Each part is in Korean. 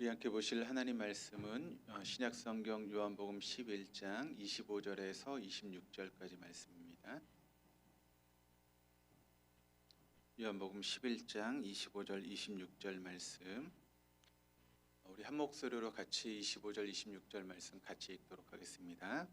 우리 함께 보실 하나님 말씀은 신약성경 요한복음 11장 25절에서 26절까지 말씀입니다. 요한복음 11장 25절 26절 말씀, 우리 한 목소리로 같이 25절 26절 말씀 같이 읽도록 하겠습니다.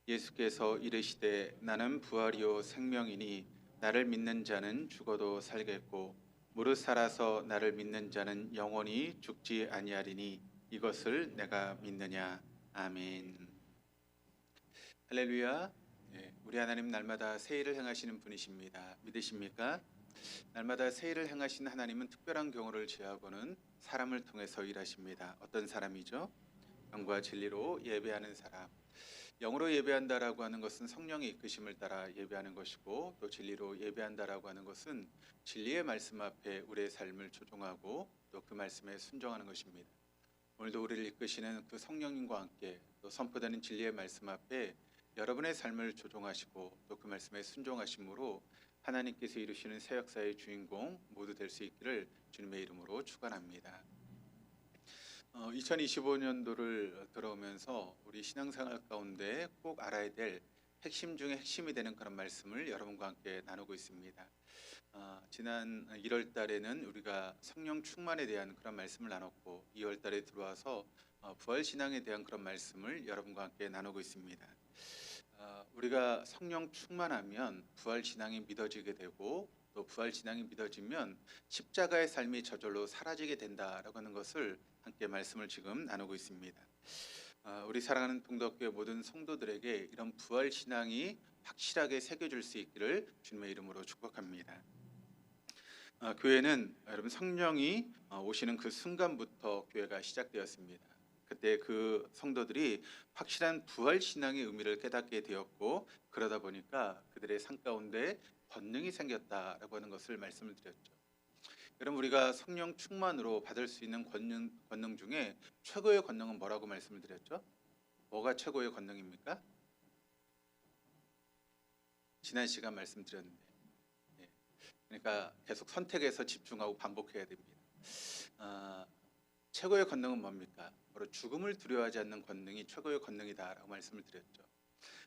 예수께서 이르시되 나는 부활이요 생명이니 나를 믿는 자는 죽어도 살겠고 무릇 살아서 나를 믿는 자는 영원히 죽지 아니하리니 이것을 내가 믿느냐. 아멘. 할렐루야. 우리 하나님 날마다 새 일을 행하시는 분이십니다. 믿으십니까? 날마다 새 일을 행하시는 하나님은 특별한 경우를 제하고는 사람을 통해서 일하십니다. 어떤 사람이죠? 영과 진리로 예배하는 사람. 영으로 예배한다라고 하는 것은 성령의 이끄심을 따라 예배하는 것이고, 또 진리로 예배한다라고 하는 것은 진리의 말씀 앞에 우리의 삶을 조종하고 또 그 말씀에 순종하는 것입니다. 오늘도 우리를 이끄시는 그 성령님과 함께 또 선포되는 진리의 말씀 앞에 여러분의 삶을 조종하시고 또 그 말씀에 순종하심으로 하나님께서 이루시는 새 역사의 주인공 모두 될 수 있기를 주님의 이름으로 축원합니다. 2025년도를 들어오면서 우리 신앙생활 가운데 꼭 알아야 될 핵심 중에 핵심이 되는 그런 말씀을 여러분과 함께 나누고 있습니다. 지난 1월 달에는 우리가 성령 충만에 대한 그런 말씀을 나눴고, 2월 달에 들어와서 부활 신앙에 대한 그런 말씀을 여러분과 함께 나누고 있습니다. 우리가 성령 충만하면 부활 신앙이 믿어지게 되고, 또 부활 신앙이 믿어지면 십자가의 삶이 저절로 사라지게 된다라고 하는 것을 함께 말씀을 지금 나누고 있습니다. 우리 사랑하는 동덕교회 모든 성도들에게 이런 부활 신앙이 확실하게 새겨질 수 있기를 주님의 이름으로 축복합니다. 교회는 여러분 성령이 오시는 그 순간부터 교회가 시작되었습니다. 그때 그 성도들이 확실한 부활 신앙의 의미를 깨닫게 되었고, 그러다 보니까 그들의 삶 가운데 권능이 생겼다라고 하는 것을 말씀을 드렸죠. 여러분, 우리가 성령 충만으로 받을 수 있는 권능 중에 최고의 권능은 뭐라고 말씀을 드렸죠? 뭐가 최고의 권능입니까? 지난 시간 말씀드렸는데, 그러니까 계속 선택해서 집중하고 반복해야 됩니다. 최고의 권능은 뭡니까? 바로 죽음을 두려워하지 않는 권능이 최고의 권능이다라고 말씀을 드렸죠.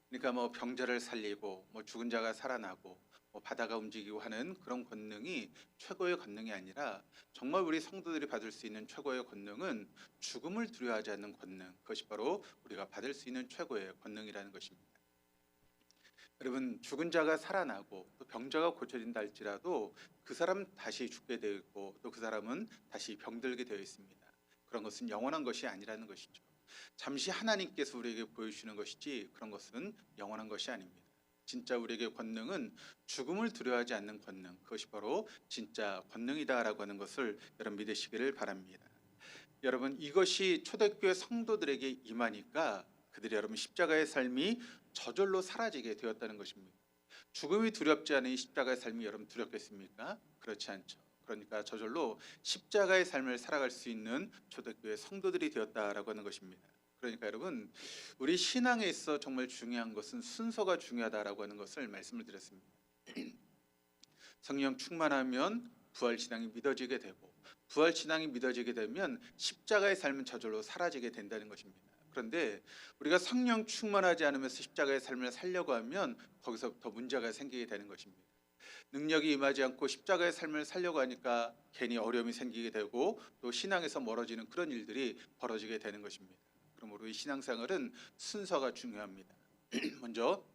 그러니까 뭐 병자를 살리고 뭐 죽은 자가 살아나고 뭐 바다가 움직이고 하는 그런 권능이 최고의 권능이 아니라, 정말 우리 성도들이 받을 수 있는 최고의 권능은 죽음을 두려워하지 않는 권능, 그것이 바로 우리가 받을 수 있는 최고의 권능이라는 것입니다. 여러분, 죽은 자가 살아나고 또 병자가 고쳐진다 할지라도 그 사람은 다시 죽게 되어 있고 또 그 사람은 다시 병들게 되어 있습니다. 그런 것은 영원한 것이 아니라는 것이죠. 잠시 하나님께서 우리에게 보여주시는 것이지 그런 것은 영원한 것이 아닙니다. 진짜 우리에게 권능은 죽음을 두려워하지 않는 권능, 그것이 바로 진짜 권능이다라고 하는 것을 여러분 믿으시기를 바랍니다. 여러분, 이것이 초대교회 성도들에게 임하니까 그들이 여러분 십자가의 삶이 저절로 사라지게 되었다는 것입니다. 죽음이 두렵지 않은 이 십자가의 삶이 여러분 두렵겠습니까? 그렇지 않죠. 그러니까 저절로 십자가의 삶을 살아갈 수 있는 초대교회 성도들이 되었다라고 하는 것입니다. 그러니까 여러분, 우리 신앙에 있어 정말 중요한 것은 순서가 중요하다라고 하는 것을 말씀을 드렸습니다. 성령 충만하면 부활 신앙이 믿어지게 되고, 부활 신앙이 믿어지게 되면 십자가의 삶은 저절로 사라지게 된다는 것입니다. 그런데 우리가 성령 충만하지 않으면서 십자가의 삶을 살려고 하면 거기서부터 문제가 생기게 되는 것입니다. 능력이 임하지 않고 십자가의 삶을 살려고 하니까 괜히 어려움이 생기게 되고 또 신앙에서 멀어지는 그런 일들이 벌어지게 되는 것입니다. 그러므로 이 신앙생활은 순서가 중요합니다. 먼저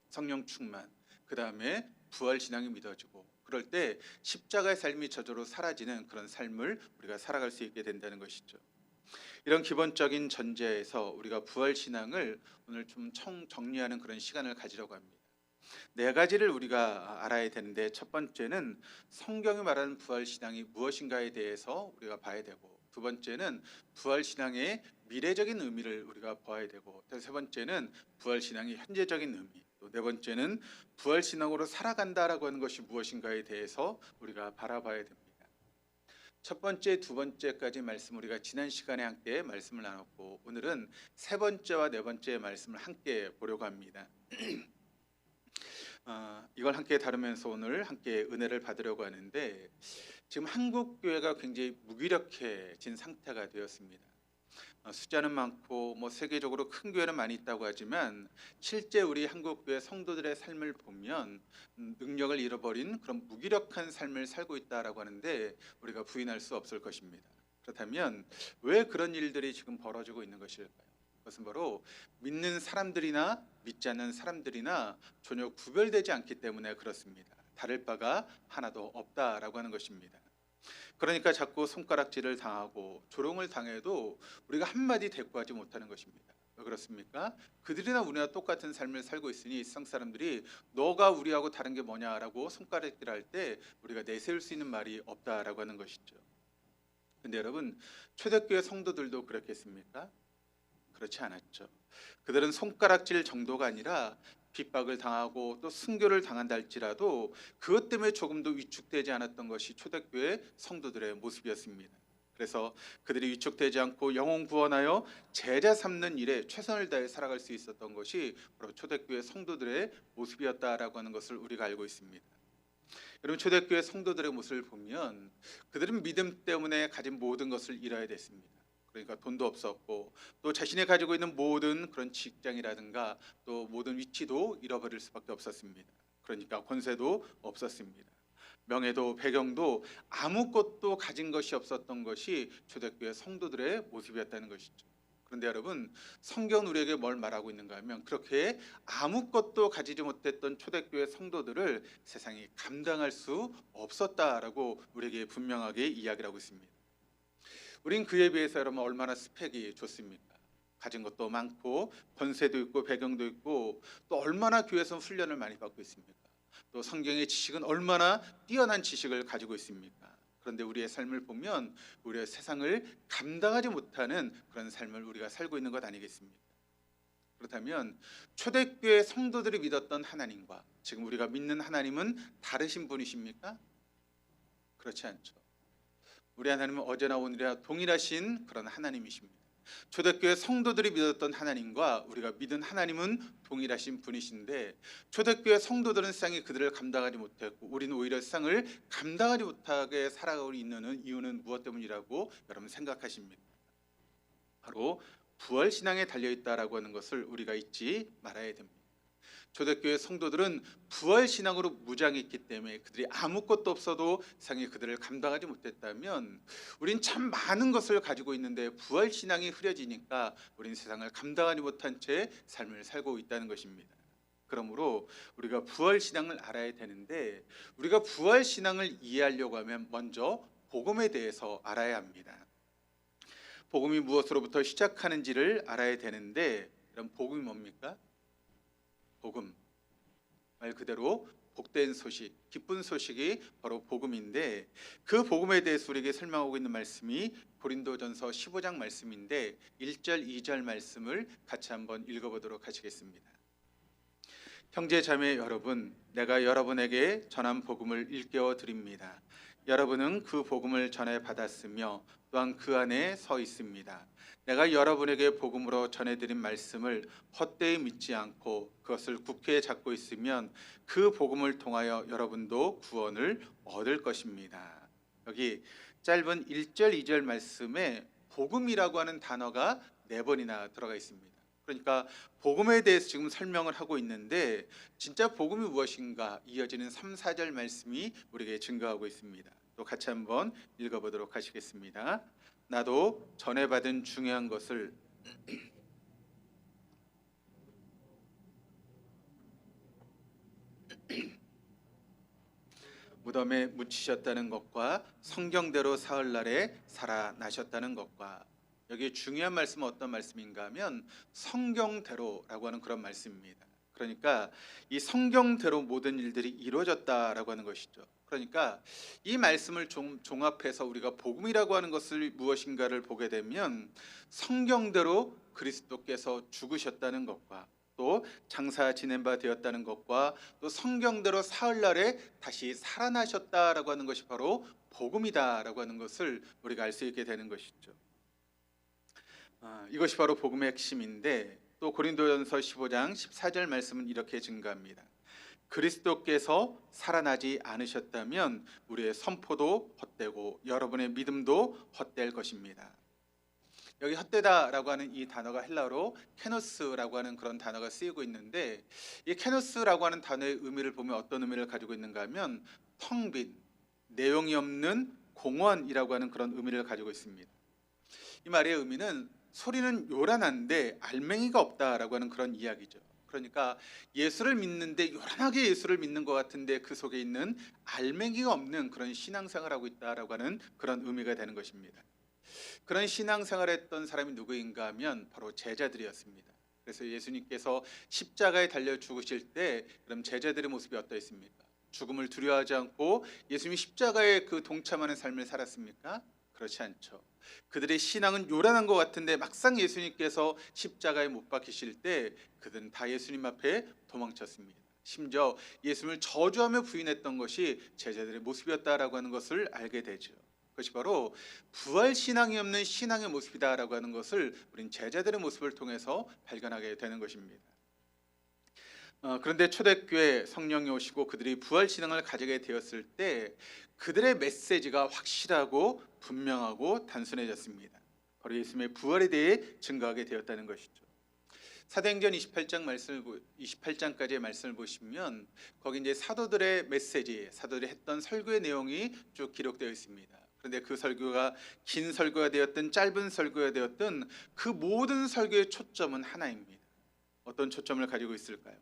성령 충만, 그 다음에 부활 신앙이 믿어지고, 그럴 때 십자가의 삶이 저절로 사라지는 그런 삶을 우리가 살아갈 수 있게 된다는 것이죠. 이런 기본적인 전제에서 우리가 부활 신앙을 오늘 좀 정리하는 그런 시간을 가지려고 합니다. 네 가지를 우리가 알아야 되는데, 첫 번째는 성경이 말하는 부활 신앙이 무엇인가에 대해서 우리가 봐야 되고, 두 번째는 부활 신앙의 미래적인 의미를 우리가 보아야 되고, 세 번째는 부활 신앙의 현재적인 의미, 또 네 번째는 부활 신앙으로 살아간다라고 하는 것이 무엇인가에 대해서 우리가 바라봐야 됩니다. 첫 번째, 두 번째까지 말씀 우리가 지난 시간에 함께 말씀을 나눴고, 오늘은 세 번째와 네 번째 말씀을 함께 보려고 합니다. 이걸 함께 다루면서 오늘 함께 은혜를 받으려고 하는데, 지금 한국 교회가 굉장히 무기력해진 상태가 되었습니다. 숫자는 많고 세계적으로 큰 교회는 많이 있다고 하지만 실제 우리 한국 교회 성도들의 삶을 보면 능력을 잃어버린 그런 무기력한 삶을 살고 있다라고 하는데 우리가 부인할 수 없을 것입니다. 그렇다면 왜 그런 일들이 지금 벌어지고 있는 것일까요? 그것은 바로 믿는 사람들이나 믿지 않는 사람들이나 전혀 구별되지 않기 때문에 그렇습니다. 다를 바가 하나도 없다라고 하는 것입니다. 그러니까 자꾸 손가락질을 당하고 조롱을 당해도 우리가 한마디 대꾸하지 못하는 것입니다. 왜 그렇습니까? 그들이나 우리나 똑같은 삶을 살고 있으니 세상 사람들이 너가 우리하고 다른 게 뭐냐라고 손가락질할 때 우리가 내세울 수 있는 말이 없다라고 하는 것이죠. 근데 여러분, 초대교회 성도들도 그렇겠습니까? 그렇지 않았죠. 그들은 손가락질 정도가 아니라 핍박을 당하고 또 순교를 당한다 할지라도 그것 때문에 조금도 위축되지 않았던 것이 초대교회 성도들의 모습이었습니다. 그래서 그들이 위축되지 않고 영혼 구원하여 제자 삼는 일에 최선을 다해 살아갈 수 있었던 것이 바로 초대교회 성도들의 모습이었다라고 하는 것을 우리가 알고 있습니다. 여러분, 초대교회 성도들의 모습을 보면 그들은 믿음 때문에 가진 모든 것을 잃어야 됐습니다. 그러니까 돈도 없었고 또 자신이 가지고 있는 모든 그런 직장이라든가 또 모든 위치도 잃어버릴 수밖에 없었습니다. 그러니까 권세도 없었습니다. 명예도 배경도 아무것도 가진 것이 없었던 것이 초대교회 성도들의 모습이었다는 것이죠. 그런데 여러분, 성경은 우리에게 뭘 말하고 있는가 하면 그렇게 아무것도 가지지 못했던 초대교회 성도들을 세상이 감당할 수 없었다라고 우리에게 분명하게 이야기를 하고 있습니다. 우린 그에 비해서 여러분 얼마나 스펙이 좋습니까? 가진 것도 많고 권세도 있고 배경도 있고 또 얼마나 교회에서 훈련을 많이 받고 있습니까? 또 성경의 지식은 얼마나 뛰어난 지식을 가지고 있습니까? 그런데 우리의 삶을 보면 우리의 세상을 감당하지 못하는 그런 삶을 우리가 살고 있는 것 아니겠습니까? 그렇다면 초대교회 성도들이 믿었던 하나님과 지금 우리가 믿는 하나님은 다르신 분이십니까? 그렇지 않죠. 우리 하나님은 어제나 오늘이나 동일하신 그런 하나님이십니다. 초대교회 성도들이 믿었던 하나님과 우리가 믿은 하나님은 동일하신 분이신데 초대교회 성도들은 세상이 그들을 감당하지 못했고 우리는 오히려 세상을 감당하지 못하게 살아가고 있는 이유는 무엇 때문이라고 여러분 생각하십니까? 바로 부활신앙에 달려있다라고 하는 것을 우리가 잊지 말아야 됩니다. 초대교회 성도들은 부활신앙으로 무장했기 때문에 그들이 아무것도 없어도 세상이 그들을 감당하지 못했다면 우린 참 많은 것을 가지고 있는데 부활신앙이 흐려지니까 우린 세상을 감당하지 못한 채 삶을 살고 있다는 것입니다. 그러므로 우리가 부활신앙을 알아야 되는데 우리가 부활신앙을 이해하려고 하면 먼저 복음에 대해서 알아야 합니다. 복음이 무엇으로부터 시작하는지를 알아야 되는데 그럼 복음이 뭡니까? 복음, 말 그대로 복된 소식, 기쁜 소식이 바로 복음인데 그 복음에 대해서 우리에게 설명하고 있는 말씀이 고린도전서 15장 말씀인데 1절, 2절 말씀을 같이 한번 읽어보도록 하시겠습니다. 형제 자매 여러분, 내가 여러분에게 전한 복음을 일깨워 드립니다. 여러분은 그 복음을 전해 받았으며 또한 그 안에 서 있습니다. 내가 여러분에게 복음으로 전해드린 말씀을 헛되이 믿지 않고 그것을 굳게 잡고 있으면 그 복음을 통하여 여러분도 구원을 얻을 것입니다. 여기 짧은 1절, 2절 말씀에 복음이라고 하는 단어가 4번이나 들어가 있습니다. 그러니까 복음에 대해서 지금 설명을 하고 있는데 진짜 복음이 무엇인가 이어지는 3, 4절 말씀이 우리에게 증거하고 있습니다. 또 같이 한번 읽어보도록 하시겠습니다. 나도 전해받은 중요한 것을 무덤에 묻히셨다는 것과 성경대로 사흘날에 살아나셨다는 것과 여기 중요한 말씀은 어떤 말씀인가 하면 성경대로라고 하는 그런 말씀입니다. 그러니까 이 성경대로 모든 일들이 이루어졌다라고 하는 것이죠. 그러니까 이 말씀을 종합해서 우리가 복음이라고 하는 것을 무엇인가를 보게 되면 성경대로 그리스도께서 죽으셨다는 것과 또 장사 지낸 바 되었다는 것과 또 성경대로 사흘날에 다시 살아나셨다라고 하는 것이 바로 복음이다라고 하는 것을 우리가 알 수 있게 되는 것이죠. 이것이 바로 복음의 핵심인데 또 고린도전서 15장 14절 말씀은 이렇게 증가합니다. 그리스도께서 살아나지 않으셨다면 우리의 선포도 헛되고 여러분의 믿음도 헛될 것입니다. 여기 헛되다라고 하는 이 단어가 헬라어로 케노스라고 하는 그런 단어가 쓰이고 있는데, 이 케노스라고 하는 단어의 의미를 보면 어떤 의미를 가지고 있는가 하면 텅 빈, 내용이 없는 공원이라고 하는 그런 의미를 가지고 있습니다. 이 말의 의미는 소리는 요란한데 알맹이가 없다라고 하는 그런 이야기죠. 그러니까 예수를 믿는데 요란하게 예수를 믿는 것 같은데 그 속에 있는 알맹이가 없는 그런 신앙생활을 하고 있다라고 하는 그런 의미가 되는 것입니다. 그런 신앙생활을 했던 사람이 누구인가 하면 바로 제자들이었습니다. 그래서 예수님께서 십자가에 달려 죽으실 때 그럼 제자들의 모습이 어떠했습니까? 죽음을 두려워하지 않고 예수님이 십자가에 그 동참하는 삶을 살았습니까? 그렇지 않죠. 그들의 신앙은 요란한 것 같은데 막상 예수님께서 십자가에 못 박히실 때 그들은 다 예수님 앞에 도망쳤습니다. 심지어 예수님을 저주하며 부인했던 것이 제자들의 모습이었다라고 하는 것을 알게 되죠. 그것이 바로 부활 신앙이 없는 신앙의 모습이다라고 하는 것을 우린 제자들의 모습을 통해서 발견하게 되는 것입니다. 그런데 초대교회 성령이 오시고 그들이 부활 신앙을 가지게 되었을 때 그들의 메시지가 확실하고 분명하고 단순해졌습니다. 바로 예수님의 부활에 대해 증거하게 되었다는 것이죠. 사도행전 28장까지의 말씀을 보시면 거기 이제 사도들의 메시지, 사도들이 했던 설교의 내용이 쭉 기록되어 있습니다. 그런데 그 설교가 긴 설교가 되었든 짧은 설교가 되었든 그 모든 설교의 초점은 하나입니다. 어떤 초점을 가지고 있을까요?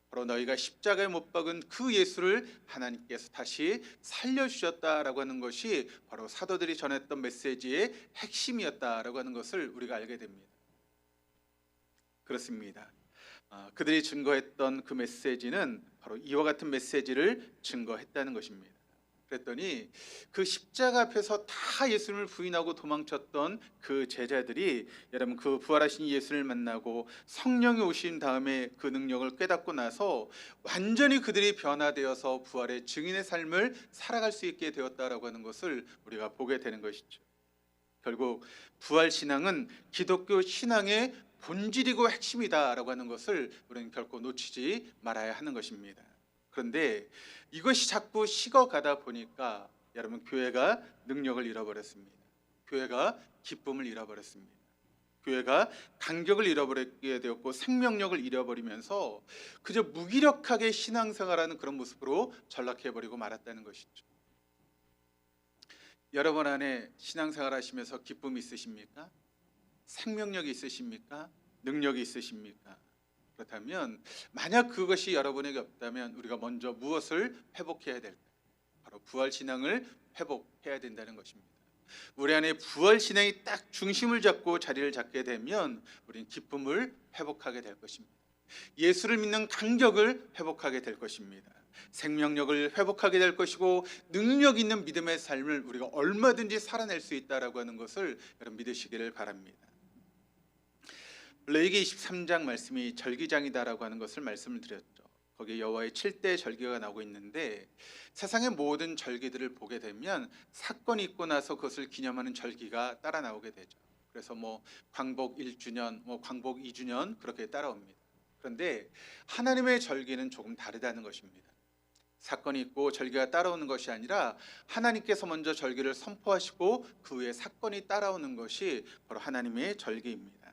바로 너희가 십자가에 못 박은 그 예수를 하나님께서 다시 살려주셨다라고 하는 것이 바로 사도들이 전했던 메시지의 핵심이었다라고 하는 것을 우리가 알게 됩니다. 그렇습니다. 그들이 증거했던 그 메시지는 바로 이와 같은 메시지를 증거했다는 것입니다. 그랬더니 그 십자가 앞에서 다 예수님을 부인하고 도망쳤던 그 제자들이 여러분 그 부활하신 예수를 만나고 성령이 오신 다음에 그 능력을 깨닫고 나서 완전히 그들이 변화되어서 부활의 증인의 삶을 살아갈 수 있게 되었다라고 하는 것을 우리가 보게 되는 것이죠. 결국 부활 신앙은 기독교 신앙의 본질이고 핵심이다라고 하는 것을 우리는 결코 놓치지 말아야 하는 것입니다. 그런데 이것이 자꾸 식어가다 보니까 여러분 교회가 능력을 잃어버렸습니다. 교회가 기쁨을 잃어버렸습니다. 교회가 간격을 잃어버리게 되었고 생명력을 잃어버리면서 그저 무기력하게 신앙생활하는 그런 모습으로 전락해버리고 말았다는 것이죠. 여러분 안에 신앙생활 하시면서 기쁨이 있으십니까? 생명력이 있으십니까? 능력이 있으십니까? 그렇다면 만약 그것이 여러분에게 없다면 우리가 먼저 무엇을 회복해야 될까요? 바로 부활 신앙을 회복해야 된다는 것입니다. 우리 안에 부활 신앙이 딱 중심을 잡고 자리를 잡게 되면 우리는 기쁨을 회복하게 될 것입니다. 예수를 믿는 간격을 회복하게 될 것입니다. 생명력을 회복하게 될 것이고 능력 있는 믿음의 삶을 우리가 얼마든지 살아낼 수 있다라고 하는 것을 여러분 믿으시기를 바랍니다. 레위기 23장 말씀이 절기장이다라고 하는 것을 말씀을 드렸죠. 거기에 여호와의 7대 절기가 나오고 있는데 세상의 모든 절기들을 보게 되면 사건이 있고 나서 그것을 기념하는 절기가 따라 나오게 되죠. 그래서 광복 1주년, 광복 2주년 그렇게 따라옵니다. 그런데 하나님의 절기는 조금 다르다는 것입니다. 사건이 있고 절기가 따라오는 것이 아니라 하나님께서 먼저 절기를 선포하시고 그 후에 사건이 따라오는 것이 바로 하나님의 절기입니다.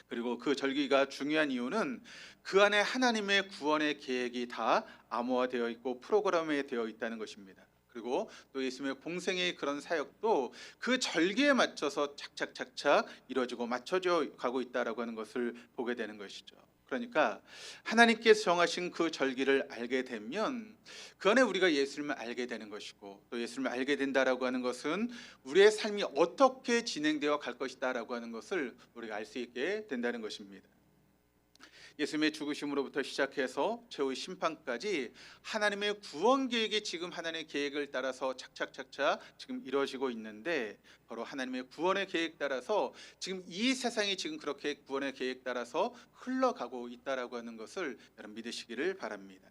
그리고 그 절기가 중요한 이유는 그 안에 하나님의 구원의 계획이 다 암호화되어 있고 프로그램에 되어 있다는 것입니다. 그리고 또 예수님의 공생의 그런 사역도 그 절기에 맞춰서 착착착착 이루어지고 맞춰져 가고 있다라고 하는 것을 보게 되는 것이죠. 그러니까 하나님께서 정하신 그 절기를 알게 되면 그 안에 우리가 예수님을 알게 되는 것이고 또 예수님을 알게 된다라고 하는 것은 우리의 삶이 어떻게 진행되어 갈 것이다라고 하는 것을 우리가 알 수 있게 된다는 것입니다. 예수님의 죽으심으로부터 시작해서 최후의 심판까지 하나님의 구원 계획이 지금 하나님의 계획을 따라서 착착착착 지금 이루어지고 있는데 바로 하나님의 구원의 계획 따라서 지금 이 세상이 지금 그렇게 구원의 계획 따라서 흘러가고 있다라고 하는 것을 여러분 믿으시기를 바랍니다.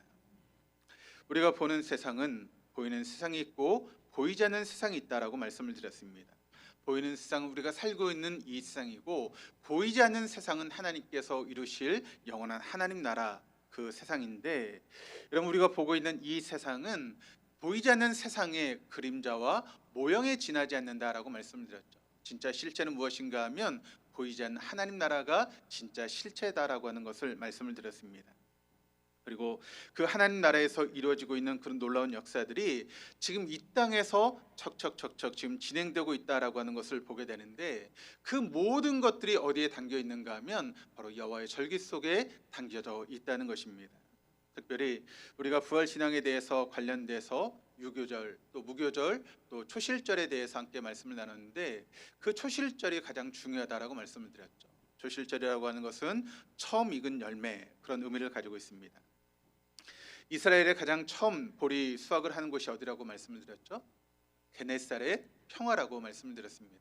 우리가 보는 세상은 보이는 세상이 있고 보이지 않는 세상이 있다라고 말씀을 드렸습니다. 보이는 세상은 우리가 살고 있는 이 세상이고 보이지 않는 세상은 하나님께서 이루실 영원한 하나님 나라, 그 세상인데, 여러분 우리가 보고 있는 이 세상은 보이지 않는 세상의 그림자와 모형에 지나지 않는다라고 말씀을 드렸죠. 진짜 실체는 무엇인가 하면 보이지 않는 하나님 나라가 진짜 실체다라고 하는 것을 말씀을 드렸습니다. 그리고 그 하나님 나라에서 이루어지고 있는 그런 놀라운 역사들이 지금 이 땅에서 척척척척 지금 진행되고 있다라고 하는 것을 보게 되는데, 그 모든 것들이 어디에 담겨 있는가 하면 바로 여호와의 절기 속에 담겨져 있다는 것입니다. 특별히 우리가 부활 신앙에 대해서 관련돼서 유교절, 또 무교절, 또 초실절에 대해서 함께 말씀을 나눴는데, 그 초실절이 가장 중요하다라고 말씀을 드렸죠. 초실절이라고 하는 것은 처음 익은 열매, 그런 의미를 가지고 있습니다. 이스라엘의 가장 처음 보리 수확을 하는 곳이 어디라고 말씀을 드렸죠? 게네살의 평화라고 말씀을 드렸습니다.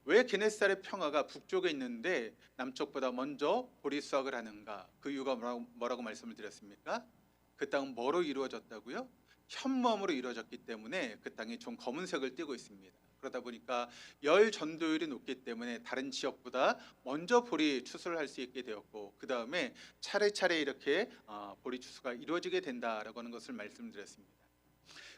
왜 게네살의 평화가 북쪽에 있는데 남쪽보다 먼저 보리 수확을 하는가? 그 이유가 뭐라고 말씀을 드렸습니까? 그 땅은 뭐로 이루어졌다고요? 현무암으로 이루어졌기 때문에 그 땅이 좀 검은색을 띠고 있습니다. 그러다 보니까 열 전도율이 높기 때문에 다른 지역보다 먼저 보리 추수를 할 수 있게 되었고, 그 다음에 차례차례 이렇게 보리 추수가 이루어지게 된다라고 하는 것을 말씀드렸습니다.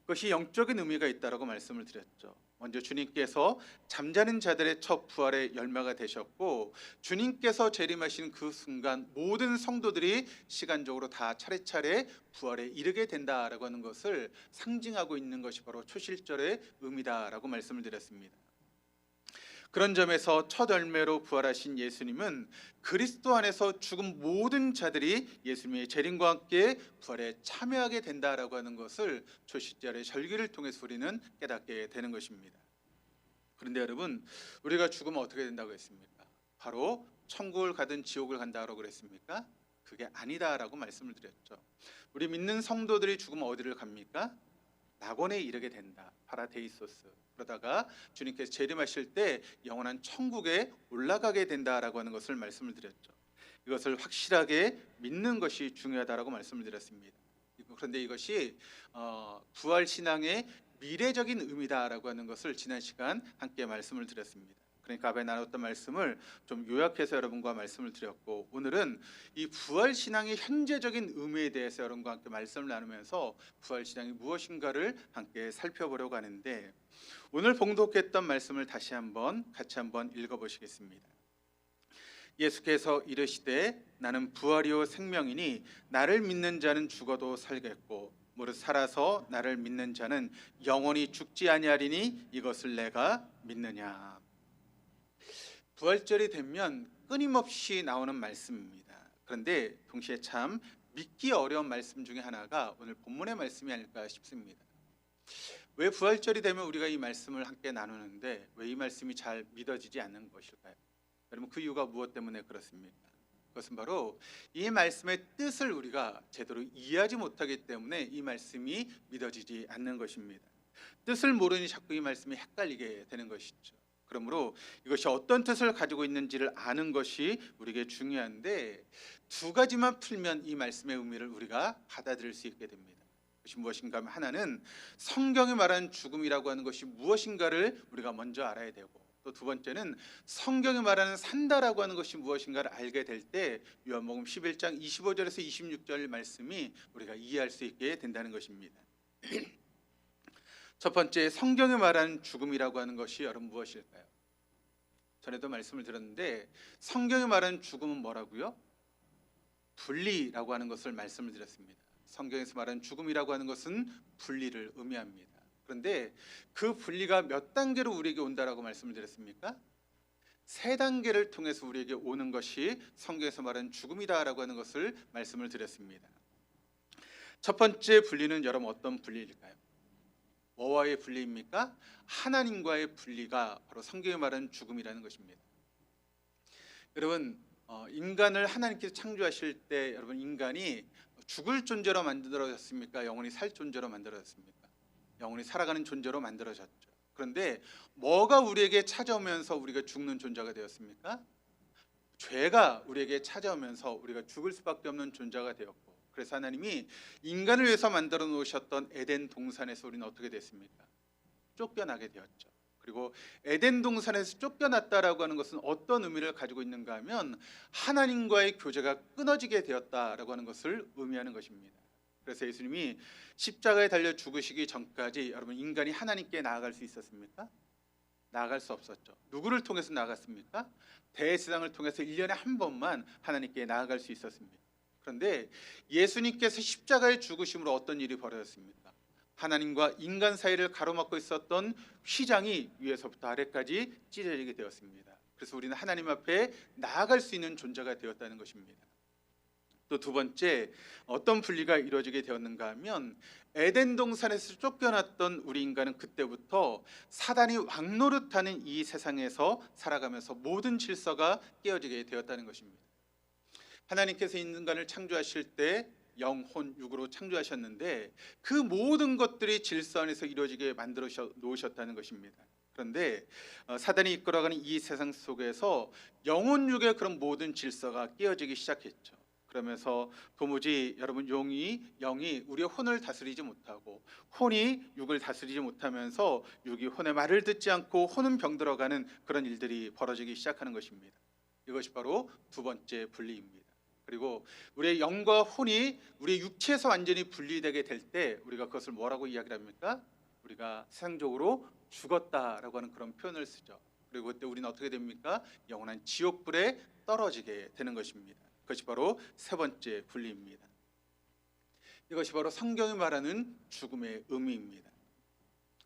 그것이 영적인 의미가 있다라고 말씀을 드렸죠. 먼저 주님께서 잠자는 자들의 첫 부활의 열매가 되셨고, 주님께서 재림하신 그 순간 모든 성도들이 시간적으로 다 차례차례 부활에 이르게 된다라고 하는 것을 상징하고 있는 것이 바로 초실절의 의미다라고 말씀을 드렸습니다. 그런 점에서 첫 열매로 부활하신 예수님은 그리스도 안에서 죽은 모든 자들이 예수님의 재림과 함께 부활에 참여하게 된다라고 하는 것을 초실절의 절기를 통해서 우리는 깨닫게 되는 것입니다. 그런데 여러분, 우리가 죽으면 어떻게 된다고 했습니까? 바로 천국을 가든 지옥을 간다고 그랬습니까? 그게 아니다라고 말씀을 드렸죠. 우리 믿는 성도들이 죽으면 어디를 갑니까? 낙원에 이르게 된다. 파라데이소스. 그러다가 주님께서 재림하실 때 영원한 천국에 올라가게 된다라고 하는 것을 말씀을 드렸죠. 이것을 확실하게 믿는 것이 중요하다라고 말씀을 드렸습니다. 그런데 이것이 부활 신앙의 미래적인 의미다라고 하는 것을 지난 시간 함께 말씀을 드렸습니다. 그러니까 앞에 나눴던 말씀을 좀 요약해서 여러분과 말씀을 드렸고, 오늘은 이 부활 신앙의 현재적인 의미에 대해서 여러분과 함께 말씀을 나누면서 부활 신앙이 무엇인가를 함께 살펴보려고 하는데, 오늘 봉독했던 말씀을 다시 같이 한번 읽어보시겠습니다. 예수께서 이르시되 나는 부활이요 생명이니 나를 믿는 자는 죽어도 살겠고 무릇 살아서 나를 믿는 자는 영원히 죽지 아니하리니 이것을 내가 믿느냐. 부활절이 되면 끊임없이 나오는 말씀입니다. 그런데 동시에 참 믿기 어려운 말씀 중에 하나가 오늘 본문의 말씀이 아닐까 싶습니다. 왜 부활절이 되면 우리가 이 말씀을 함께 나누는데 왜 이 말씀이 잘 믿어지지 않는 것일까요? 여러분, 그 이유가 무엇 때문에 그렇습니까? 그것은 바로 이 말씀의 뜻을 우리가 제대로 이해하지 못하기 때문에 이 말씀이 믿어지지 않는 것입니다. 뜻을 모르니 자꾸 이 말씀이 헷갈리게 되는 것이죠. 그러므로 이것이 어떤 뜻을 가지고 있는지를 아는 것이 우리에게 중요한데, 두 가지만 풀면 이 말씀의 의미를 우리가 받아들일 수 있게 됩니다. 그것이 무엇인가 하면, 하나는 성경이 말하는 죽음이라고 하는 것이 무엇인가를 우리가 먼저 알아야 되고, 또 두 번째는 성경이 말하는 산다라고 하는 것이 무엇인가를 알게 될 때 요한복음 11장 25절에서 26절 말씀이 우리가 이해할 수 있게 된다는 것입니다. 첫 번째, 성경이 말하는 죽음이라고 하는 것이 여러분 무엇일까요? 전에도 말씀을 드렸는데 성경이 말하는 죽음은 뭐라고요? 분리라고 하는 것을 말씀을 드렸습니다. 성경에서 말하는 죽음이라고 하는 것은 분리를 의미합니다. 그런데 그 분리가 몇 단계로 우리에게 온다라고 말씀을 드렸습니까? 세 단계를 통해서 우리에게 오는 것이 성경에서 말하는 죽음이다라고 하는 것을 말씀을 드렸습니다. 첫 번째 분리는 여러분 어떤 분리일까요? 뭐와의 분리입니까? 하나님과의 분리가 바로 성경이 말하는 죽음이라는 것입니다. 여러분, 인간을 하나님께서 창조하실 때 여러분 인간이 죽을 존재로 만들어졌습니까? 영원히 살 존재로 만들어졌습니까? 영원히 살아가는 존재로 만들어졌죠. 그런데 뭐가 우리에게 찾아오면서 우리가 죽는 존재가 되었습니까? 죄가 우리에게 찾아오면서 우리가 죽을 수밖에 없는 존재가 되었고, 그래서 하나님이 인간을 위해서 만들어 놓으셨던 에덴 동산에서 우리는 어떻게 됐습니까? 쫓겨나게 되었죠. 그리고 에덴 동산에서 쫓겨났다라고 하는 것은 어떤 의미를 가지고 있는가 하면 하나님과의 교제가 끊어지게 되었다라고 하는 것을 의미하는 것입니다. 그래서 예수님이 십자가에 달려 죽으시기 전까지 여러분 인간이 하나님께 나아갈 수 있었습니까? 나아갈 수 없었죠. 누구를 통해서 나아갔습니까? 대제사장을 통해서 1년에 한 번만 하나님께 나아갈 수 있었습니다. 그런데 예수님께서 십자가에 죽으심으로 어떤 일이 벌어졌습니까? 하나님과 인간 사이를 가로막고 있었던 휘장이 위에서부터 아래까지 찢어지게 되었습니다. 그래서 우리는 하나님 앞에 나아갈 수 있는 존재가 되었다는 것입니다. 또 두 번째, 어떤 분리가 이루어지게 되었는가 하면 에덴 동산에서 쫓겨났던 우리 인간은 그때부터 사단이 왕노릇하는 이 세상에서 살아가면서 모든 질서가 깨어지게 되었다는 것입니다. 하나님께서 인간을 창조하실 때 영혼, 육으로 창조하셨는데 그 모든 것들이 질서 안에서 이루어지게 만들어 놓으셨다는 것입니다. 그런데 사단이 이끌어가는 이 세상 속에서 영혼, 육의 그런 모든 질서가 깨어지기 시작했죠. 그러면서 도무지 여러분 영이 우리의 혼을 다스리지 못하고 혼이 육을 다스리지 못하면서 육이 혼의 말을 듣지 않고 혼은 병들어가는 그런 일들이 벌어지기 시작하는 것입니다. 이것이 바로 두 번째 분리입니다. 그리고 우리의 영과 혼이 우리의 육체에서 완전히 분리되게 될 때 우리가 그것을 뭐라고 이야기를 합니까? 우리가 세상적으로 죽었다라고 하는 그런 표현을 쓰죠. 그리고 그때 우리는 어떻게 됩니까? 영원한 지옥불에 떨어지게 되는 것입니다. 그것이 바로 세 번째 분리입니다. 이것이 바로 성경이 말하는 죽음의 의미입니다.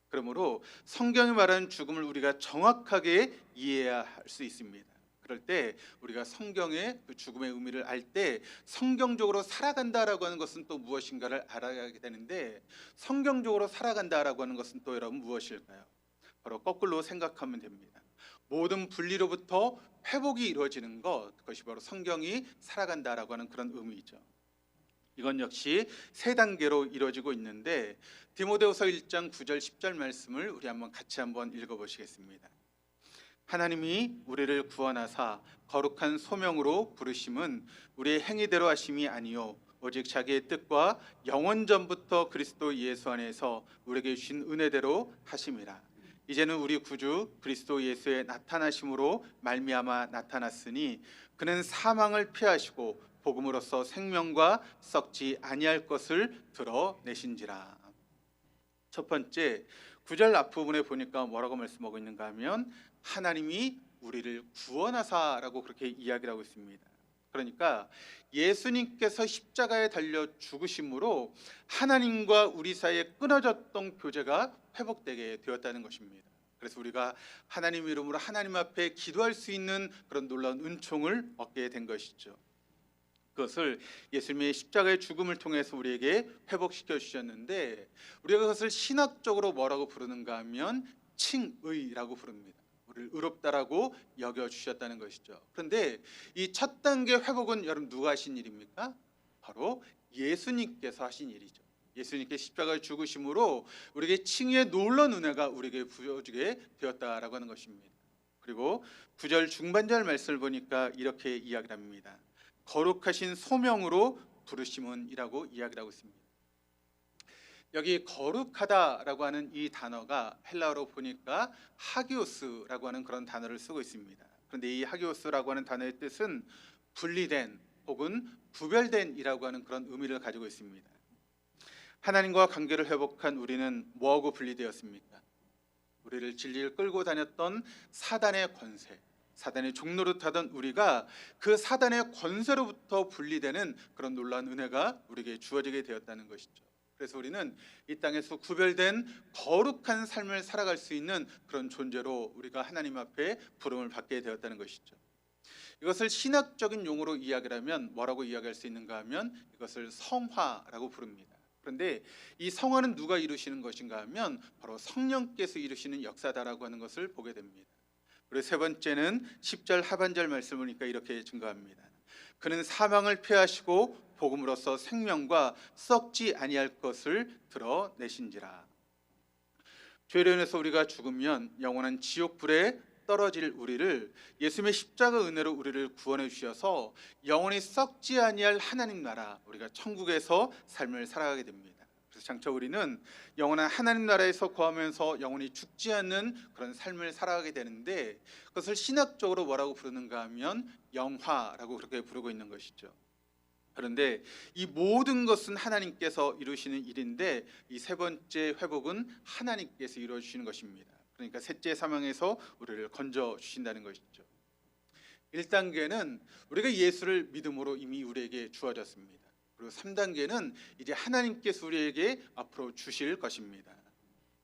그러므로 성경이 말하는 죽음을 우리가 정확하게 이해해야 할 수 있습니다. 그럴 때 우리가 성경의 그 죽음의 의미를 알 때 성경적으로 살아간다라고 하는 것은 또 무엇인가를 알아야 되는데, 성경적으로 살아간다라고 하는 것은 또 여러분 무엇일까요? 바로 거꾸로 생각하면 됩니다. 모든 분리로부터 회복이 이루어지는 것, 그것이 바로 성경이 살아간다라고 하는 그런 의미이죠. 이건 역시 세 단계로 이루어지고 있는데 디모데후서 1장 9절 10절 말씀을 우리 같이 한번 읽어보시겠습니다. 하나님이 우리를 구원하사 거룩한 소명으로 부르심은 우리의 행위대로 하심이 아니요 오직 자기의 뜻과 영원 전부터 그리스도 예수 안에서 우리에게 주신 은혜대로 하심이라. 이제는 우리 구주 그리스도 예수의 나타나심으로 말미암아 나타났으니 그는 사망을 피하시고 복음으로써 생명과 썩지 아니할 것을 드러내신지라. 첫 번째 9절 앞부분에 보니까 뭐라고 말씀하고 있는가 하면 하나님이 우리를 구원하사라고 그렇게 이야기를 하고 있습니다. 그러니까 예수님께서 십자가에 달려 죽으심으로 하나님과 우리 사이에 끊어졌던 교제가 회복되게 되었다는 것입니다. 그래서 우리가 하나님 이름으로 하나님 앞에 기도할 수 있는 그런 놀라운 은총을 얻게 된 것이죠. 그것을 예수님의 십자가의 죽음을 통해서 우리에게 회복시켜 주셨는데 우리가 그것을 신학적으로 뭐라고 부르는가 하면 칭의라고 부릅니다. 우리를 의롭다라고 여겨주셨다는 것이죠. 그런데 이 첫 단계 회복은 여러분 누가 하신 일입니까? 바로 예수님께서 하신 일이죠. 예수님께 십자가에 죽으심으로 우리에게 칭의의 놀라운 은혜가 우리에게 부여지게 되었다라고 하는 것입니다. 그리고 9절 중반절 말씀을 보니까 이렇게 이야기를 합니다. 거룩하신 소명으로 부르심은이라고 이야기를 하고 있습니다. 여기 거룩하다라고 하는 이 단어가 헬라어로 보니까 하기오스라고 하는 그런 단어를 쓰고 있습니다. 그런데 이 하기오스라고 하는 단어의 뜻은 분리된 혹은 구별된이라고 하는 그런 의미를 가지고 있습니다. 하나님과 관계를 회복한 우리는 뭐하고 분리되었습니까? 우리를 진리를 끌고 다녔던 사단의 권세, 사단의 종노릇하던 우리가 그 사단의 권세로부터 분리되는 그런 놀라운 은혜가 우리에게 주어지게 되었다는 것이죠. 그래서 우리는 이 땅에서 구별된 거룩한 삶을 살아갈 수 있는 그런 존재로 우리가 하나님 앞에 부름을 받게 되었다는 것이죠. 이것을 신학적인 용어로 이야기를 하면 뭐라고 이야기할 수 있는가 하면 이것을 성화라고 부릅니다. 그런데 이 성화는 누가 이루시는 것인가 하면 바로 성령께서 이루시는 역사다라고 하는 것을 보게 됩니다. 그리고 세 번째는 10절 하반절 말씀을 보니까 이렇게 증거합니다. 그는 사망을 피하시고 복음으로써 생명과 썩지 아니할 것을 드러내신지라. 죄로 인해서 우리가 죽으면 영원한 지옥불에 떨어질 우리를 예수님의 십자가 은혜로 우리를 구원해 주셔서 영원히 썩지 아니할 하나님 나라, 우리가 천국에서 삶을 살아가게 됩니다. 그래서 장차 우리는 영원한 하나님 나라에서 거하면서 영원히 죽지 않는 그런 삶을 살아가게 되는데, 그것을 신학적으로 뭐라고 부르는가 하면 영화라고 그렇게 부르고 있는 것이죠. 그런데 이 모든 것은 하나님께서 이루시는 일인데, 이 세 번째 회복은 하나님께서 이루어 주시는 것입니다. 그러니까 셋째 사망에서 우리를 건져 주신다는 것이죠. 1단계는 우리가 예수를 믿음으로 이미 우리에게 주어졌습니다. 그리고 3단계는 이제 하나님께서 우리에게 앞으로 주실 것입니다.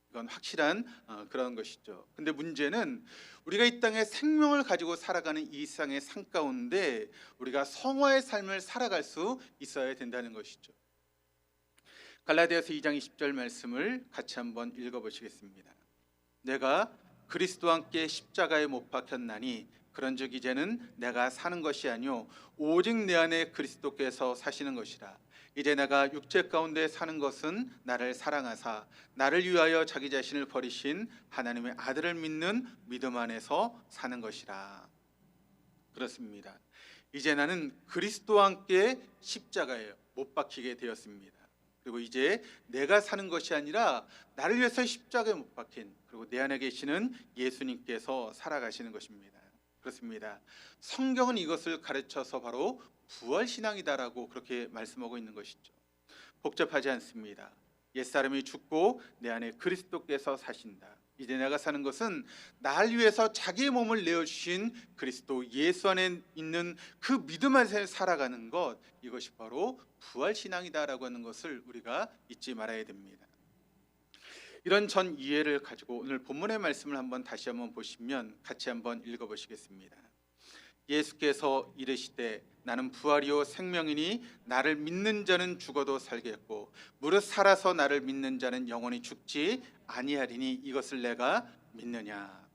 이건 확실한 그런 것이죠. 근데 문제는 우리가 이 땅에 생명을 가지고 살아가는 이 세상의 삶 가운데 우리가 성화의 삶을 살아갈 수 있어야 된다는 것이죠. 갈라디아서 2장 20절 말씀을 같이 한번 읽어보시겠습니다. 내가 그리스도와 함께 십자가에 못 박혔나니 그런즉 이제는 내가 사는 것이 아니요 오직 내 안에 그리스도께서 사시는 것이라. 이제 내가 육체 가운데 사는 것은 나를 사랑하사 나를 위하여 자기 자신을 버리신 하나님의 아들을 믿는 믿음 안에서 사는 것이라. 그렇습니다. 이제 나는 그리스도와 함께 십자가에 못 박히게 되었습니다. 그리고 이제 내가 사는 것이 아니라 나를 위해서 십자가에 못 박힌, 그리고 내 안에 계시는 예수님께서 살아가시는 것입니다. 그렇습니다. 성경은 이것을 가르쳐서 바로 부활신앙이다라고 그렇게 말씀하고 있는 것이죠. 복잡하지 않습니다. 옛사람이 죽고 내 안에 그리스도께서 사신다. 이제 내가 사는 것은 나를 위해서 자기의 몸을 내어주신 그리스도 예수 안에 있는 그 믿음 안에서 살아가는 것, 이것이 바로 부활신앙이다라고 하는 것을 우리가 잊지 말아야 됩니다. 이런 전 이해를 가지고 오늘 본문의 말씀을 다시 한번 보시면 같이 한번 읽어보시겠습니다. 예수께서 이르시되 나는 부활이요 생명이니 나를 믿는 자는 죽어도 살겠고 무릇 살아서 나를 믿는 자는 영원히 죽지 아니하리니 이것을 내가 믿느냐.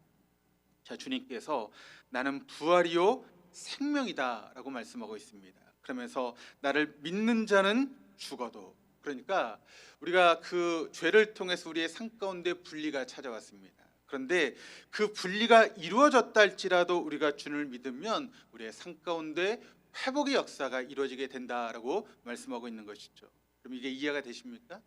자, 주님께서 나는 부활이요 생명이다라고 말씀하고 있습니다. 그러면서 나를 믿는 자는 죽어도, 그러니까 우리가 그 죄를 통해서 우리의 삶 가운데 분리가 찾아왔습니다. 그런데 그 분리가 이루어졌다 할지라도 우리가 주를 믿으면 우리의 삶 가운데 회복의 역사가 이루어지게 된다라고 말씀하고 있는 것이죠. 그럼 이게 이해가 되십니까?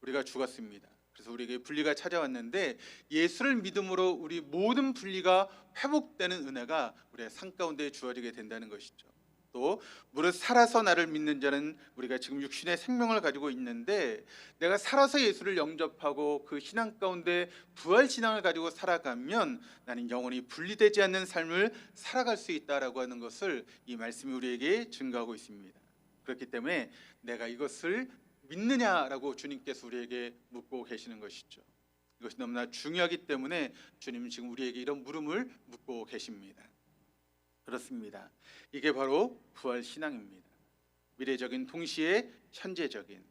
우리가 죽었습니다. 그래서 우리에게 분리가 찾아왔는데 예수를 믿음으로 우리 모든 분리가 회복되는 은혜가 우리의 삶 가운데 주어지게 된다는 것이죠. 또 무릇 살아서 나를 믿는 자는, 우리가 지금 육신의 생명을 가지고 있는데 내가 살아서 예수를 영접하고 그 신앙 가운데 부활 신앙을 가지고 살아가면 나는 영원히 분리되지 않는 삶을 살아갈 수 있다라고 하는 것을 이 말씀이 우리에게 증거하고 있습니다. 그렇기 때문에 내가 이것을 믿느냐라고 주님께서 우리에게 묻고 계시는 것이죠. 이것이 너무나 중요하기 때문에 주님은 지금 우리에게 이런 물음을 묻고 계십니다. 그렇습니다. 이게 바로 부활 신앙입니다. 미래적인 동시에 현재적인.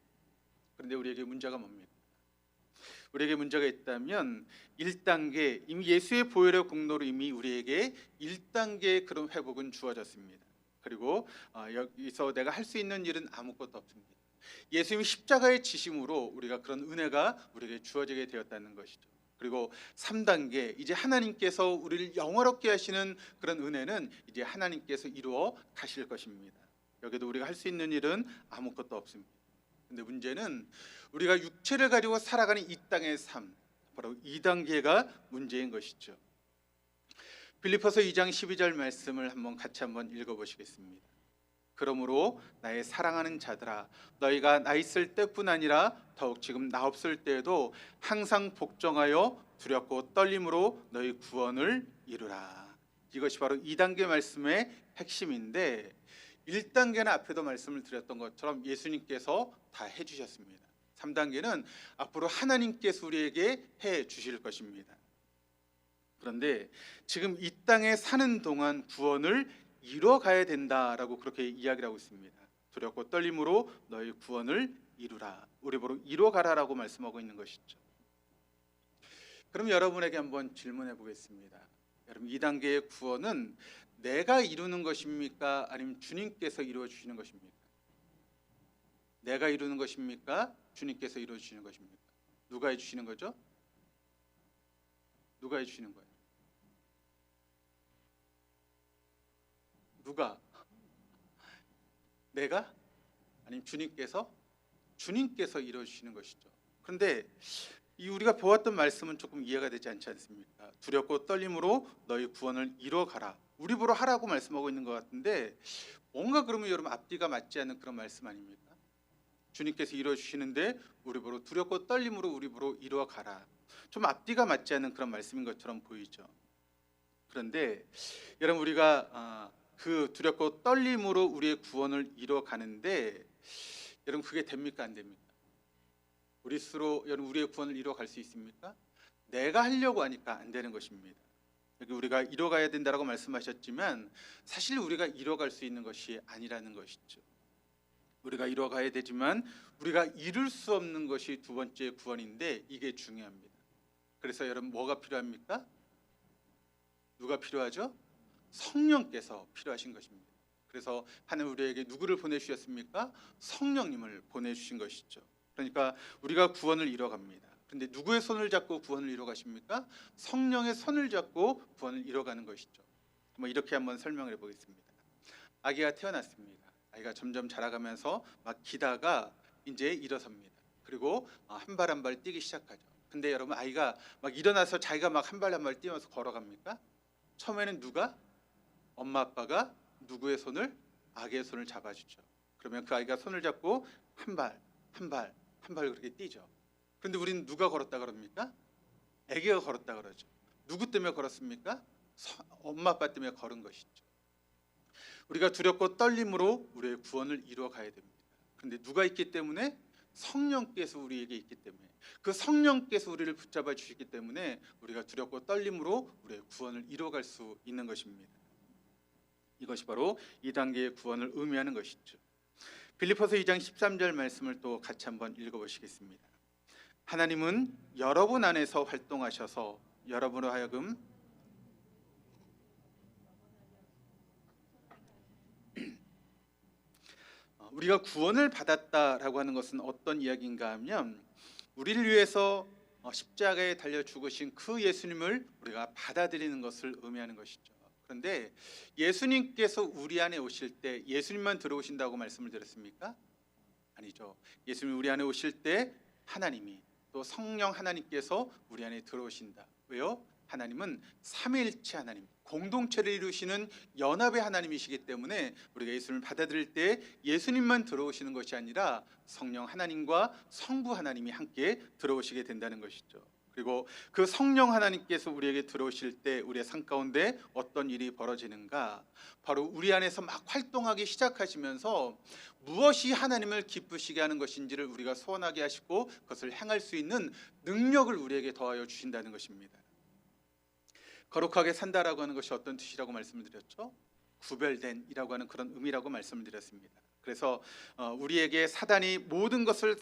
그런데 우리에게 문제가 뭡니까? 우리에게 문제가 있다면 1단계, 이미 예수의 보혈의 공로로 이미 우리에게 1단계의 그런 회복은 주어졌습니다. 그리고 여기서 내가 할 수 있는 일은 아무것도 없습니다. 예수님이 십자가의 지심으로 우리가 그런 은혜가 우리에게 주어지게 되었다는 것이죠. 그리고 3단계, 이제 하나님께서 우리를 영화롭게 하시는 그런 은혜는 이제 하나님께서 이루어 가실 것입니다. 여기도 우리가 할 수 있는 일은 아무것도 없습니다. 근데 문제는 우리가 육체를 가지고 살아가는 이 땅의 삶, 바로 2단계가 문제인 것이죠. 빌립보서 2장 12절 말씀을 같이 한번 읽어보시겠습니다. 그러므로 나의 사랑하는 자들아, 너희가 나 있을 때뿐 아니라 더욱 지금 나 없을 때에도 항상 복종하여 두렵고 떨림으로 너희 구원을 이루라. 이것이 바로 2단계 말씀의 핵심인데 1단계는 앞에도 말씀을 드렸던 것처럼 예수님께서 다 해주셨습니다. 3단계는 앞으로 하나님께서 우리에게 해 주실 것입니다. 그런데 지금 이 땅에 사는 동안 구원을 이루어 가야 된다라고 그렇게 이야기를 하고 있습니다. 두렵고 떨림으로 너희 구원을 이루라. 우리 보러 이루어 가라라고 말씀하고 있는 것이죠. 그럼 여러분에게 한번 질문해 보겠습니다. 여러분, 2단계의 구원은 내가 이루는 것입니까? 아니면 주님께서 이루어 주시는 것입니까? 내가 이루는 것입니까? 주님께서 이루어 주시는 것입니까? 누가 해 주시는 거죠? 누가 해 주시는 거예요? 누가? 내가? 아니면 주님께서? 주님께서 이루어 주시는 것이죠. 그런데 이 우리가 보았던 말씀은 조금 이해가 되지 않지 않습니까? 두렵고 떨림으로 너희 구원을 이루어 가라. 우리 보러 하라고 말씀하고 있는 것 같은데 뭔가 그러면 여러분 앞뒤가 맞지 않는 그런 말씀 아닙니까? 주님께서 이루어 주시는데 우리 보러 두렵고 떨림으로 우리 보러 이루어 가라. 좀 앞뒤가 맞지 않는 그런 말씀인 것처럼 보이죠. 그런데 여러분 우리가 그 두렵고 떨림으로 우리의 구원을 이루어 가는데 여러분 그게 됩니까 안 됩니까? 우리 스스로 여러분 우리의 구원을 이루어 갈 수 있습니까? 내가 하려고 하니까 안 되는 것입니다. 여기 우리가 이루어 가야 된다라고 말씀하셨지만 사실 우리가 이루어 갈 수 있는 것이 아니라는 것이죠. 우리가 이루어 가야 되지만 우리가 이룰 수 없는 것이 두 번째 구원인데 이게 중요합니다. 그래서 여러분 뭐가 필요합니까? 누가 필요하죠? 성령께서 필요하신 것입니다. 그래서 하나님 우리에게 누구를 보내주셨습니까? 성령님을 보내주신 것이죠. 그러니까 우리가 구원을 이뤄갑니다. 그런데 누구의 손을 잡고 구원을 이뤄가십니까? 성령의 손을 잡고 구원을 이뤄가는 것이죠. 뭐 이렇게 한번 설명을 해보겠습니다. 아기가 태어났습니다. 아이가 점점 자라가면서 막 기다가 이제 일어섭니다. 그리고 한 발 한 발 뛰기 시작하죠. 근데 여러분 아이가 막 일어나서 자기가 막 한 발 한 발 뛰면서 걸어갑니까? 처음에는 누가? 엄마 아빠가 누구의 손을? 아기의 손을 잡아주죠. 그러면 그 아이가 손을 잡고 한 발 한 발 한 발 그렇게 뛰죠. 그런데 우리는 누가 걸었다 그럽니까? 아기가 걸었다 그러죠. 누구 때문에 걸었습니까? 엄마 아빠 때문에 걸은 것이죠. 우리가 두렵고 떨림으로 우리의 구원을 이루어 가야 됩니다. 그런데 누가 있기 때문에? 성령께서 우리에게 있기 때문에, 그 성령께서 우리를 붙잡아 주시기 때문에 우리가 두렵고 떨림으로 우리의 구원을 이루어갈 수 있는 것입니다. 이것이 바로 2단계의 구원을 의미하는 것이죠. 빌립보서 2장 13절 말씀을 또 같이 한번 읽어보시겠습니다. 하나님은 여러분 안에서 활동하셔서 여러분으로 하여금 우리가 구원을 받았다라고 하는 것은 어떤 이야기인가 하면 우리를 위해서 십자가에 달려 죽으신 그 예수님을 우리가 받아들이는 것을 의미하는 것이죠. 그런데 예수님께서 우리 안에 오실 때 예수님만 들어오신다고 말씀을 드렸습니까? 아니죠. 예수님이 우리 안에 오실 때 하나님이 또 성령 하나님께서 우리 안에 들어오신다. 왜요? 하나님은 삼위일체 하나님, 공동체를 이루시는 연합의 하나님이시기 때문에 우리가 예수님을 받아들일 때 예수님만 들어오시는 것이 아니라 성령 하나님과 성부 하나님이 함께 들어오시게 된다는 것이죠. 그리고 그 성령 하나님께서 우리에게 들어오실 때 우리의 삶 가운데 어떤 일이 벌어지는가? 바로 우리 안에서 막 활동하기 시작하시면서 무엇이 하나님을 기쁘시게 하는 것인지를 우리가 소원하게 하시고 그것을 행할 수 있는 능력을 우리에게 더하여 주신다는 것입니다. 거룩하게 산다라고 하는 것이 어떤 뜻이라고 말씀을 드렸죠? 구별된이라고 하는 그런 의미라고 말씀을 드렸습니다. 그래서 우리에게 사단이 모든 것을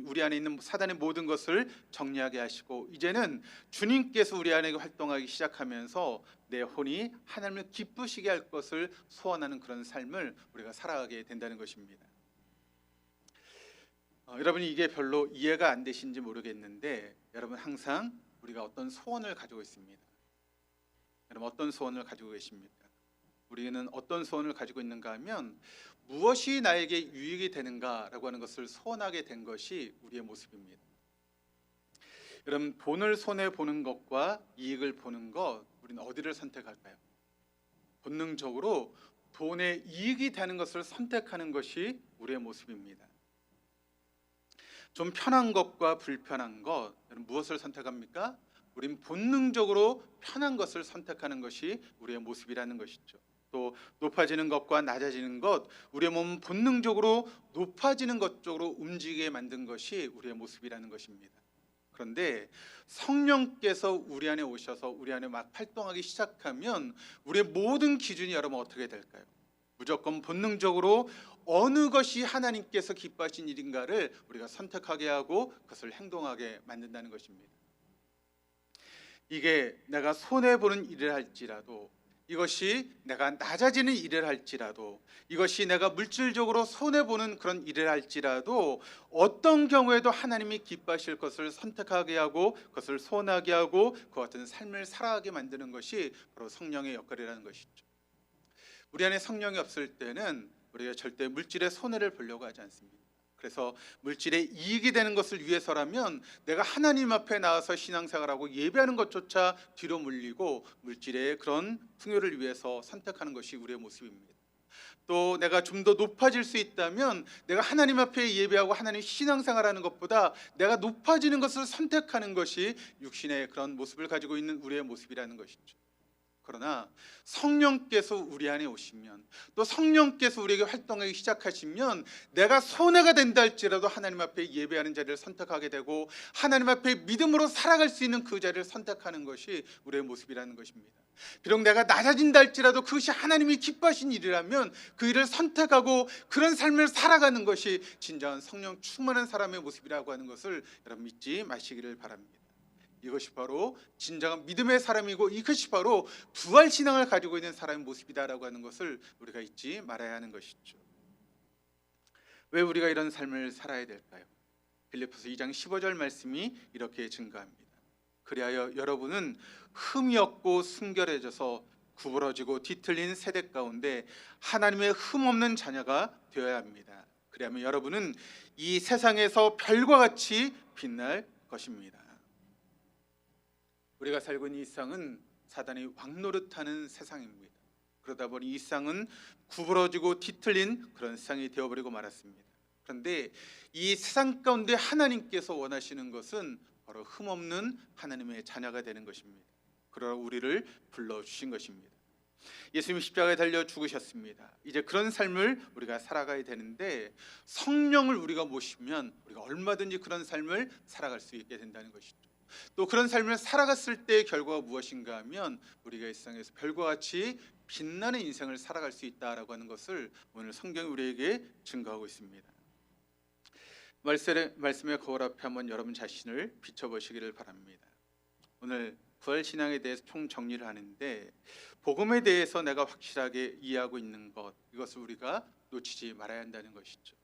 우리 안에 있는 사단의 모든 것을 정리하게 하시고 이제는 주님께서 우리 안에 활동하기 시작하면서 내 혼이 하나님을 기쁘시게 할 것을 소원하는 그런 삶을 우리가 살아가게 된다는 것입니다. 여러분이 이게 별로 이해가 안 되신지 모르겠는데 여러분 항상 우리가 어떤 소원을 가지고 있습니다. 여러분 어떤 소원을 가지고 계십니까? 우리는 어떤 소원을 가지고 있는가 하면 무엇이 나에게 유익이 되는가라고 하는 것을 소원하게 된 것이 우리의 모습입니다. 여러분 돈을 손에 보는 것과 이익을 보는 것 우리는 어디를 선택할까요? 본능적으로 돈에 이익이 되는 것을 선택하는 것이 우리의 모습입니다. 좀 편한 것과 불편한 것 여러분 무엇을 선택합니까? 우린 본능적으로 편한 것을 선택하는 것이 우리의 모습이라는 것이죠. 또 높아지는 것과 낮아지는 것 우리의 몸은 본능적으로 높아지는 것 쪽으로 움직이게 만든 것이 우리의 모습이라는 것입니다. 그런데 성령께서 우리 안에 오셔서 우리 안에 막 활동하기 시작하면 우리의 모든 기준이 여러분 어떻게 될까요? 무조건 본능적으로 어느 것이 하나님께서 기뻐하신 일인가를 우리가 선택하게 하고 그것을 행동하게 만든다는 것입니다. 이게 내가 손해보는 일을 할지라도 이것이 내가 낮아지는 일을 할지라도 이것이 내가 물질적으로 손해보는 그런 일을 할지라도 어떤 경우에도 하나님이 기뻐하실 것을 선택하게 하고 그것을 소원하게 하고 그 같은 삶을 살아가게 만드는 것이 바로 성령의 역할이라는 것이죠. 우리 안에 성령이 없을 때는 우리가 절대 물질의 손해를 보려고 하지 않습니다. 그래서 물질의 이익이 되는 것을 위해서라면 내가 하나님 앞에 나와서 신앙생활하고 예배하는 것조차 뒤로 물리고 물질의 그런 풍요를 위해서 선택하는 것이 우리의 모습입니다. 또 내가 좀 더 높아질 수 있다면 내가 하나님 앞에 예배하고 하나님 신앙생활하는 것보다 내가 높아지는 것을 선택하는 것이 육신의 그런 모습을 가지고 있는 우리의 모습이라는 것이죠. 그러나 성령께서 우리 안에 오시면, 또 성령께서 우리에게 활동하기 시작하시면 내가 손해가 된다 할지라도 하나님 앞에 예배하는 자리를 선택하게 되고 하나님 앞에 믿음으로 살아갈 수 있는 그 자리를 선택하는 것이 우리의 모습이라는 것입니다. 비록 내가 낮아진다 할지라도 그것이 하나님이 기뻐하신 일이라면 그 일을 선택하고 그런 삶을 살아가는 것이 진정한 성령 충만한 사람의 모습이라고 하는 것을 여러분 믿지 마시기를 바랍니다. 이것이 바로 진정한 믿음의 사람이고 이것이 바로 부활 신앙을 가지고 있는 사람의 모습이다라고 하는 것을 우리가 잊지 말아야 하는 것이죠. 왜 우리가 이런 삶을 살아야 될까요? 빌립보서 2장 15절 말씀이 이렇게 증가합니다. 그리하여 여러분은 흠이 없고 순결해져서 구부러지고 뒤틀린 세대 가운데 하나님의 흠 없는 자녀가 되어야 합니다. 그리하면 여러분은 이 세상에서 별과 같이 빛날 것입니다. 우리가 살고 있는 이 세상은 사단이 왕노릇하는 세상입니다. 그러다 보니 이 세상은 구부러지고 뒤틀린 그런 세상이 되어버리고 말았습니다. 그런데 이 세상 가운데 하나님께서 원하시는 것은 바로 흠없는 하나님의 자녀가 되는 것입니다. 그러라 우리를 불러주신 것입니다. 예수님이 십자가에 달려 죽으셨습니다. 이제 그런 삶을 우리가 살아가야 되는데 성령을 우리가 모시면 우리가 얼마든지 그런 삶을 살아갈 수 있게 된다는 것이죠. 또 그런 삶을 살아갔을 때의 결과가 무엇인가 하면 우리가 이 세상에서 별과 같이 빛나는 인생을 살아갈 수 있다라고 하는 것을 오늘 성경이 우리에게 증거하고 있습니다. 말씀의 거울 앞에 한번 여러분 자신을 비춰보시기를 바랍니다. 오늘 부활신앙에 대해서 총정리를 하는데 복음에 대해서 내가 확실하게 이해하고 있는 것, 이것을 우리가 놓치지 말아야 한다는 것이죠.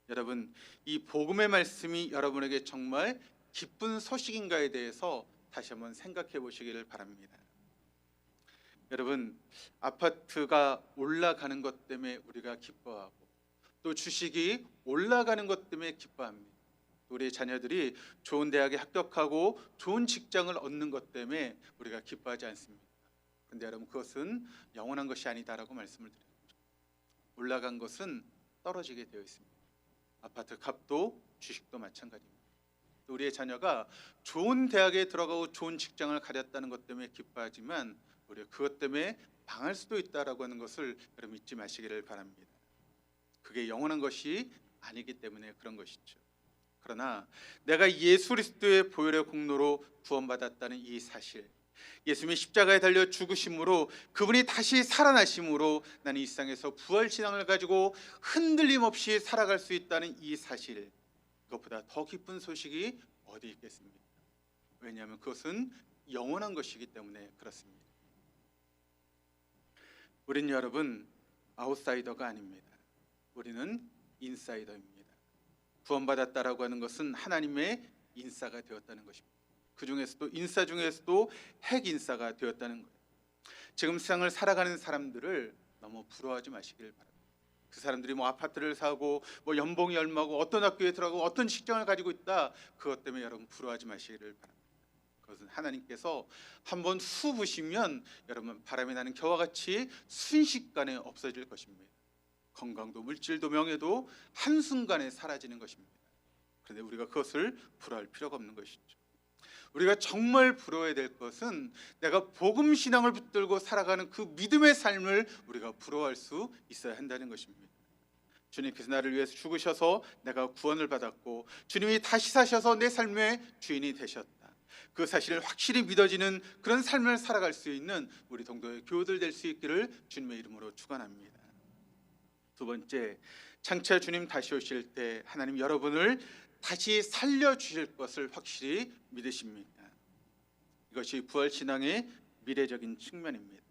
여러분, 이 복음의 말씀이 여러분에게 정말 기쁜 소식인가에 대해서 다시 한번 생각해 보시기를 바랍니다. 여러분, 아파트가 올라가는 것 때문에 우리가 기뻐하고 또 주식이 올라가는 것 때문에 기뻐합니다. 우리 자녀들이 좋은 대학에 합격하고 좋은 직장을 얻는 것 때문에 우리가 기뻐하지 않습니다. 그런데 여러분, 그것은 영원한 것이 아니다라고 말씀을 드립니다. 올라간 것은 떨어지게 되어 있습니다. 아파트 값도 주식도 마찬가지입니다. 우리의 자녀가 좋은 대학에 들어가고 좋은 직장을 가졌다는 것 때문에 기뻐하지만 우리가 그것 때문에 망할 수도 있다라고 하는 것을 여러분 잊지 마시기를 바랍니다. 그게 영원한 것이 아니기 때문에 그런 것이죠. 그러나 내가 예수 그리스도의 보혈의 공로로 구원받았다는 이 사실, 예수님이 십자가에 달려 죽으심으로 그분이 다시 살아나심으로 나는 이 세상에서 부활신앙을 가지고 흔들림 없이 살아갈 수 있다는 이 사실, 그것보다 더 기쁜 소식이 어디 있겠습니까? 왜냐하면 그것은 영원한 것이기 때문에 그렇습니다. 우린 여러분 아웃사이더가 아닙니다. 우리는 인사이더입니다. 구원받았다라고 하는 것은 하나님의 인사가 되었다는 것입니다. 그 중에서도 인사 중에서도 핵 인사가 되었다는 거예요. 지금 세상을 살아가는 사람들을 너무 부러워하지 마시길 바랍니다. 그 사람들이 뭐 아파트를 사고 뭐 연봉이 얼마고 어떤 학교에 들어가고 어떤 직장을 가지고 있다, 그것 때문에 여러분 부러워하지 마시기를 바랍니다. 그것은 하나님께서 한번 후 부시면 여러분 바람이 나는 겨와 같이 순식간에 없어질 것입니다. 건강도 물질도 명예도 한순간에 사라지는 것입니다. 그런데 우리가 그것을 부러워할 필요가 없는 것이죠. 우리가 정말 부러워야 될 것은 내가 복음 신앙을 붙들고 살아가는 그 믿음의 삶을 우리가 부러워할 수 있어야 한다는 것입니다. 주님께서 나를 위해서 죽으셔서 내가 구원을 받았고 주님이 다시 사셔서 내 삶의 주인이 되셨다. 그 사실을 확실히 믿어지는 그런 삶을 살아갈 수 있는 우리 동도의 교우들 될 수 있기를 주님의 이름으로 축원합니다. 두 번째, 장차 주님 다시 오실 때 하나님 여러분을 다시 살려주실 것을 확실히 믿으십니까? 이것이 부활신앙의 미래적인 측면입니다.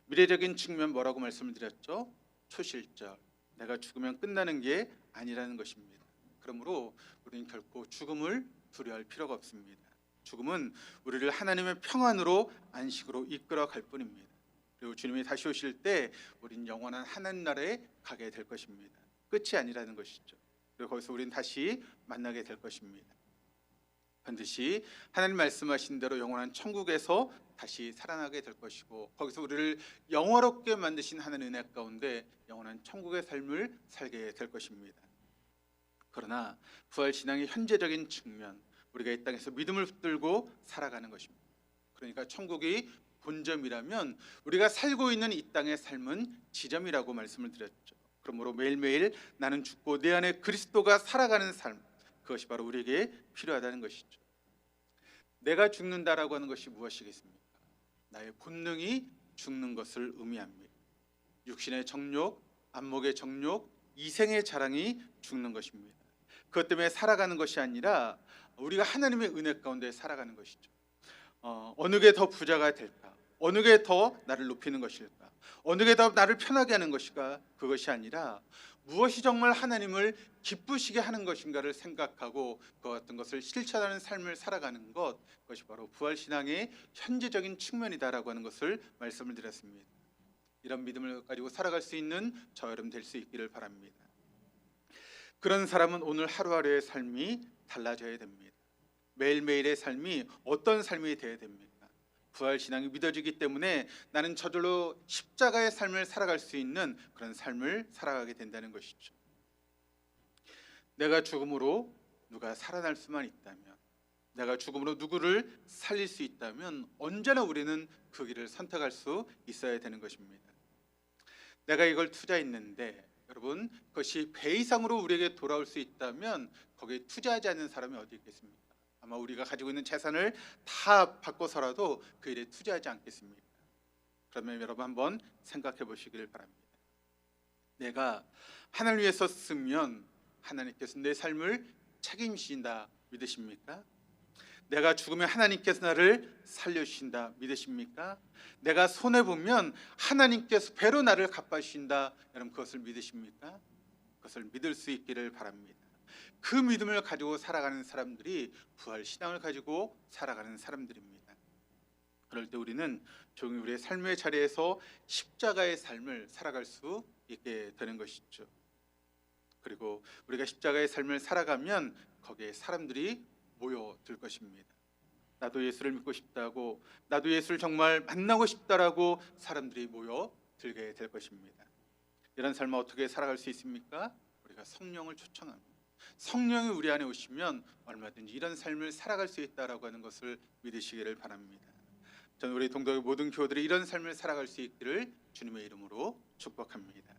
미래적인 측면 뭐라고 말씀을 드렸죠? 초실절, 내가 죽으면 끝나는 게 아니라는 것입니다. 그러므로 우리는 결코 죽음을 두려워할 필요가 없습니다. 죽음은 우리를 하나님의 평안으로 안식으로 이끌어 갈 뿐입니다. 그리고 주님이 다시 오실 때 우리는 영원한 하나님 나라에 가게 될 것입니다. 끝이 아니라는 것이죠. 그리고 거기서 우리는 다시 만나게 될 것입니다. 반드시 하나님 말씀하신 대로 영원한 천국에서 다시 살아나게 될 것이고, 거기서 우리를 영화롭게 만드신 하나님의 은혜 가운데 영원한 천국의 삶을 살게 될 것입니다. 그러나 부활 신앙의 현재적인 측면, 우리가 이 땅에서 믿음을 붙들고 살아가는 것입니다. 그러니까 천국이 본점이라면 우리가 살고 있는 이 땅의 삶은 지점이라고 말씀을 드렸죠. 그러므로 매일매일 나는 죽고 내 안에 그리스도가 살아가는 삶, 그것이 바로 우리에게 필요하다는 것이죠. 내가 죽는다라고 하는 것이 무엇이겠습니까? 나의 본능이 죽는 것을 의미합니다. 육신의 정욕, 안목의 정욕, 이생의 자랑이 죽는 것입니다. 그것 때문에 살아가는 것이 아니라 우리가 하나님의 은혜 가운데 살아가는 것이죠. 어느 게 더 부자가 될까? 어느 게 더 나를 높이는 것일까? 어느 게 더 나를 편하게 하는 것일까? 그것이 아니라 무엇이 정말 하나님을 기쁘시게 하는 것인가를 생각하고 그 같은 것을 실천하는 삶을 살아가는 것, 그것이 바로 부활신앙의 현재적인 측면이다라고 하는 것을 말씀을 드렸습니다. 이런 믿음을 가지고 살아갈 수 있는 저 여러분 될 수 있기를 바랍니다. 그런 사람은 오늘 하루하루의 삶이 달라져야 됩니다. 매일매일의 삶이 어떤 삶이 되어야 됩니까? 부활신앙이 믿어지기 때문에 나는 저절로 십자가의 삶을 살아갈 수 있는 그런 삶을 살아가게 된다는 것이죠. 내가 죽음으로 누가 살아날 수만 있다면, 내가 죽음으로 누구를 살릴 수 있다면 언제나 우리는 그 길을 선택할 수 있어야 되는 것입니다. 내가 이걸 투자했는데 여러분, 그것이 배 이상으로 우리에게 돌아올 수 있다면 거기에 투자하지 않는 사람이 어디 있겠습니까? 아마 우리가 가지고 있는 재산을 다 바꿔서라도 그 일에 투자하지 않겠습니까? 그러면 여러분 한번 생각해 보시기를 바랍니다. 내가 하나님을 위해서 쓰면 하나님께서 내 삶을 책임지신다 믿으십니까? 내가 죽으면 하나님께서 나를 살려주신다 믿으십니까? 내가 손해보면 하나님께서 배로 나를 갚아주신다, 여러분 그것을 믿으십니까? 그것을 믿을 수 있기를 바랍니다. 그 믿음을 가지고 살아가는 사람들이 부활신앙을 가지고 살아가는 사람들입니다. 그럴 때 우리는 종이 우리의 삶의 자리에서 십자가의 삶을 살아갈 수 있게 되는 것이죠. 그리고 우리가 십자가의 삶을 살아가면 거기에 사람들이 모여들 것입니다. 나도 예수를 믿고 싶다고, 나도 예수를 정말 만나고 싶다라고 사람들이 모여들게 될 것입니다. 이런 삶을 어떻게 살아갈 수 있습니까? 우리가 성령을 초청합니다. 성령이 우리 안에 오시면 얼마든지 이런 삶을 살아갈 수 있다라고 하는 것을 믿으시기를 바랍니다. 저는 우리 동덕의 모든 교우들이 이런 삶을 살아갈 수 있기를 주님의 이름으로 축복합니다.